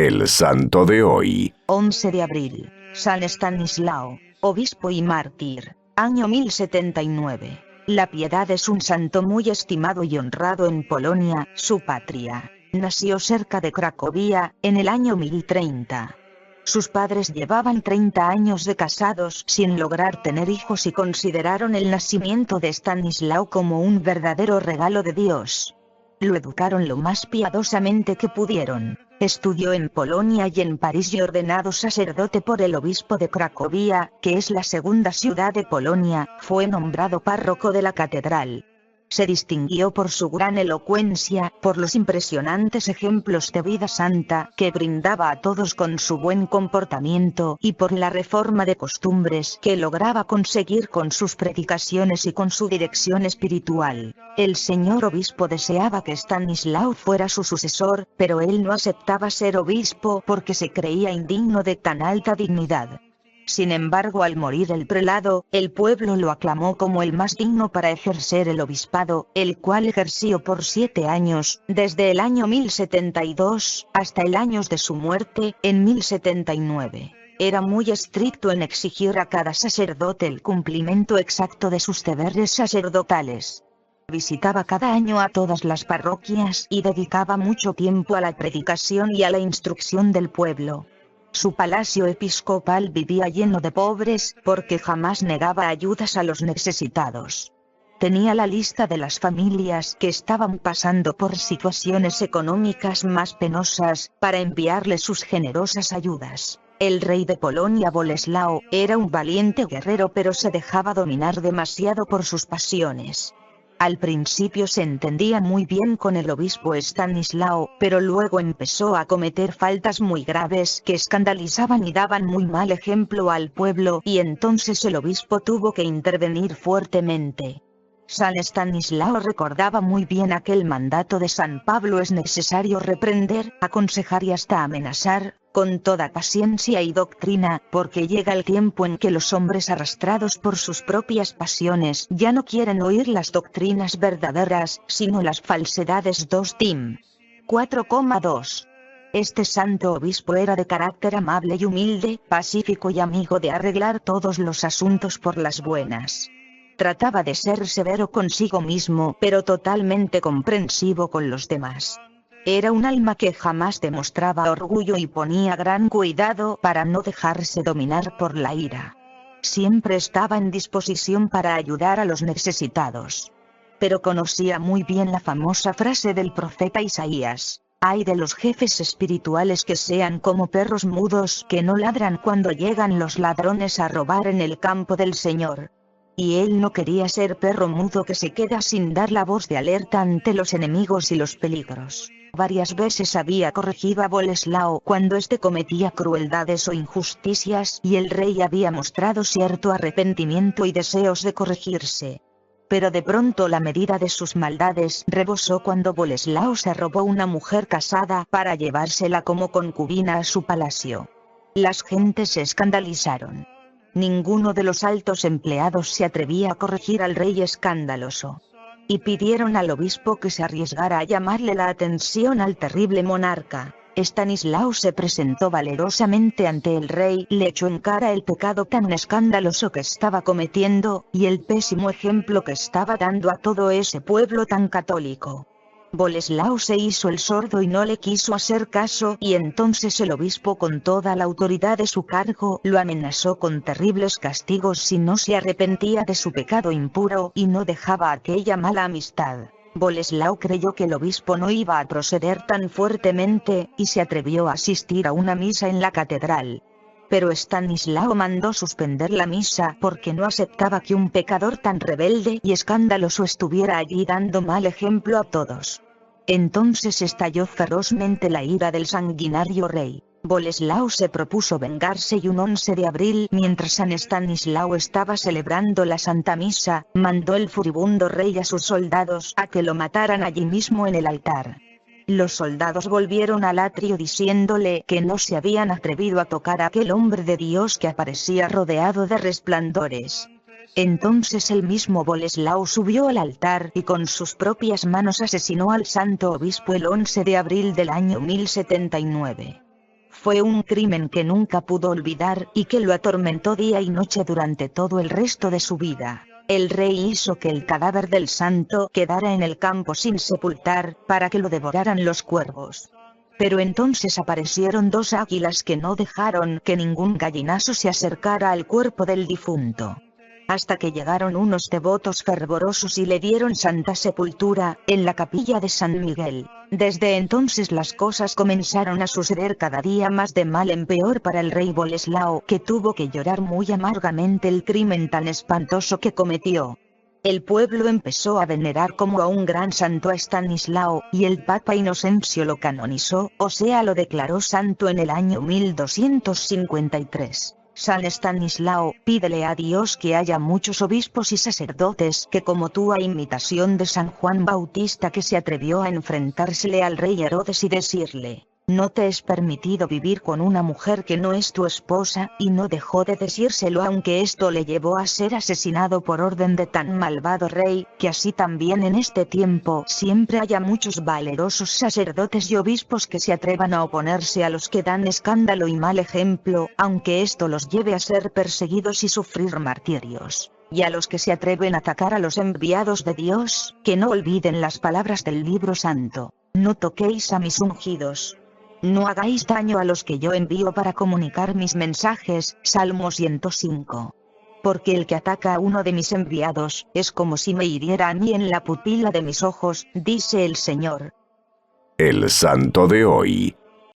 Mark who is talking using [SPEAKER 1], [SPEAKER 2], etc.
[SPEAKER 1] El santo de hoy.
[SPEAKER 2] 11 de abril. San Estanislao, obispo y mártir. Año 1079. La piedad es un santo muy estimado y honrado en Polonia, su patria. Nació cerca de Cracovia, en el año 1030. Sus padres llevaban 30 años de casados sin lograr tener hijos y consideraron el nacimiento de Estanislao como un verdadero regalo de Dios. Lo educaron lo más piadosamente que pudieron. Estudió en Polonia y en París y ordenado sacerdote por el obispo de Cracovia, que es la segunda ciudad de Polonia, fue nombrado párroco de la catedral. Se distinguió por su gran elocuencia, por los impresionantes ejemplos de vida santa que brindaba a todos con su buen comportamiento y por la reforma de costumbres que lograba conseguir con sus predicaciones y con su dirección espiritual. El señor obispo deseaba que Estanislao fuera su sucesor, pero él no aceptaba ser obispo porque se creía indigno de tan alta dignidad. Sin embargo, al morir el prelado, el pueblo lo aclamó como el más digno para ejercer el obispado, el cual ejerció por 7 años, desde el año 1072, hasta el año de su muerte, en 1079. Era muy estricto en exigir a cada sacerdote el cumplimiento exacto de sus deberes sacerdotales. Visitaba cada año a todas las parroquias y dedicaba mucho tiempo a la predicación y a la instrucción del pueblo. Su palacio episcopal vivía lleno de pobres, porque jamás negaba ayudas a los necesitados. Tenía la lista de las familias que estaban pasando por situaciones económicas más penosas, para enviarles sus generosas ayudas. El rey de Polonia, Boleslao, era un valiente guerrero, pero se dejaba dominar demasiado por sus pasiones. Al principio se entendía muy bien con el obispo Estanislao, pero luego empezó a cometer faltas muy graves que escandalizaban y daban muy mal ejemplo al pueblo, y entonces el obispo tuvo que intervenir fuertemente. San Estanislao recordaba muy bien aquel mandato de San Pablo: es necesario reprender, aconsejar y hasta amenazar, con toda paciencia y doctrina, porque llega el tiempo en que los hombres arrastrados por sus propias pasiones ya no quieren oír las doctrinas verdaderas, sino las falsedades. 2 Tim 4,2. Este santo obispo era de carácter amable y humilde, pacífico y amigo de arreglar todos los asuntos por las buenas. Trataba de ser severo consigo mismo, pero totalmente comprensivo con los demás. Era un alma que jamás demostraba orgullo y ponía gran cuidado para no dejarse dominar por la ira. Siempre estaba en disposición para ayudar a los necesitados. Pero conocía muy bien la famosa frase del profeta Isaías: «Ay de los jefes espirituales que sean como perros mudos que no ladran cuando llegan los ladrones a robar en el campo del Señor». Y él no quería ser perro mudo que se queda sin dar la voz de alerta ante los enemigos y los peligros. Varias veces había corregido a Boleslao cuando éste cometía crueldades o injusticias, y el rey había mostrado cierto arrepentimiento y deseos de corregirse. Pero de pronto la medida de sus maldades rebosó cuando Boleslao se robó una mujer casada para llevársela como concubina a su palacio. Las gentes se escandalizaron. Ninguno de los altos empleados se atrevía a corregir al rey escandaloso. Y pidieron al obispo que se arriesgara a llamarle la atención al terrible monarca. Estanislao se presentó valerosamente ante el rey, le echó en cara el pecado tan escandaloso que estaba cometiendo, y el pésimo ejemplo que estaba dando a todo ese pueblo tan católico. Boleslao se hizo el sordo y no le quiso hacer caso, y entonces el obispo, con toda la autoridad de su cargo, lo amenazó con terribles castigos si no se arrepentía de su pecado impuro y no dejaba aquella mala amistad. Boleslao creyó que el obispo no iba a proceder tan fuertemente, y se atrevió a asistir a una misa en la catedral. Pero Estanislao mandó suspender la misa porque no aceptaba que un pecador tan rebelde y escandaloso estuviera allí dando mal ejemplo a todos. Entonces estalló ferozmente la ira del sanguinario rey. Boleslao se propuso vengarse y un 11 de abril, mientras San Estanislao estaba celebrando la Santa Misa, mandó el furibundo rey a sus soldados a que lo mataran allí mismo en el altar. Los soldados volvieron al atrio diciéndole que no se habían atrevido a tocar a aquel hombre de Dios que aparecía rodeado de resplandores. Entonces el mismo Boleslao subió al altar y con sus propias manos asesinó al santo obispo el 11 de abril del año 1079. Fue un crimen que nunca pudo olvidar y que lo atormentó día y noche durante todo el resto de su vida. El rey hizo que el cadáver del santo quedara en el campo sin sepultar, para que lo devoraran los cuervos. Pero entonces aparecieron dos águilas que no dejaron que ningún gallinazo se acercara al cuerpo del difunto. Hasta que llegaron unos devotos fervorosos y le dieron santa sepultura, en la capilla de San Miguel. Desde entonces las cosas comenzaron a suceder cada día más de mal en peor para el rey Boleslao, que tuvo que llorar muy amargamente el crimen tan espantoso que cometió. El pueblo empezó a venerar como a un gran santo a Estanislao, y el Papa Inocencio lo canonizó, o sea lo declaró santo en el año 1253. San Estanislao, pídele a Dios que haya muchos obispos y sacerdotes que como tú, a imitación de San Juan Bautista, que se atrevió a enfrentársele al rey Herodes y decirle: no te es permitido vivir con una mujer que no es tu esposa, y no dejó de decírselo aunque esto le llevó a ser asesinado por orden de tan malvado rey, que así también en este tiempo siempre haya muchos valerosos sacerdotes y obispos que se atrevan a oponerse a los que dan escándalo y mal ejemplo, aunque esto los lleve a ser perseguidos y sufrir martirios. Y a los que se atreven a atacar a los enviados de Dios, que no olviden las palabras del libro santo: no toquéis a mis ungidos. No hagáis daño a los que yo envío para comunicar mis mensajes, Salmo 105. Porque el que ataca a uno de mis enviados, es como si me hiriera a mí en la pupila de mis ojos, dice el Señor.
[SPEAKER 1] El santo de hoy.